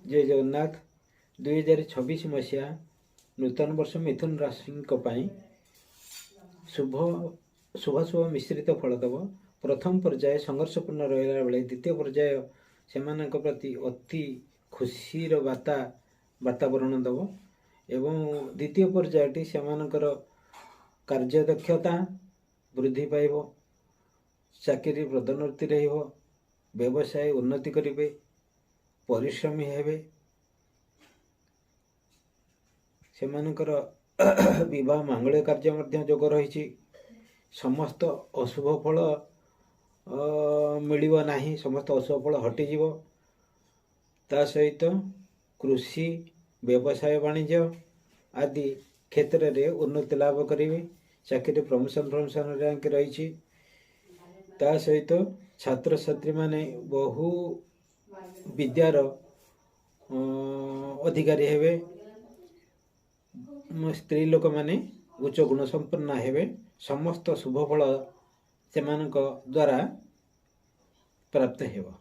जय जगन्नाथ। 2026 मसीहा नूतन वर्ष मिथुन राशि शुभ शुभाशुभ मिश्रित फल देव। प्रथम पर्याय संघर्षपूर्ण रहा बेले द्वितीय पर्याय से प्रति अति खुशीर वातावरण देव एवं द्वितीय पर्यायटी से कार्यदक्षता वृद्धि पाइब, चाकरी पदोन्नति रहिब, व्यवसाय उन्नति करिवे, परिश्रमी हेबे, सेमानकर विवाह मांगल्य कार्य मध्य जोग रही। समस्त अशुभ फल मिलिब नाही, समस्त अशुभ फल हटिजिव। ता सहित कृषि व्यवसाय वाणिज्य आदि क्षेत्र में उन्नति लाभ करेंगे। चाकरी प्रमोशन रैंक रही। ता सहित छात्र छात्री माने बहु विद्यार अधिकारी हेबे। स्त्री लोक माने उच्च गुण संपन्न हेबे। समस्त शुभ फल सेमानक द्वारा प्राप्त हेबो।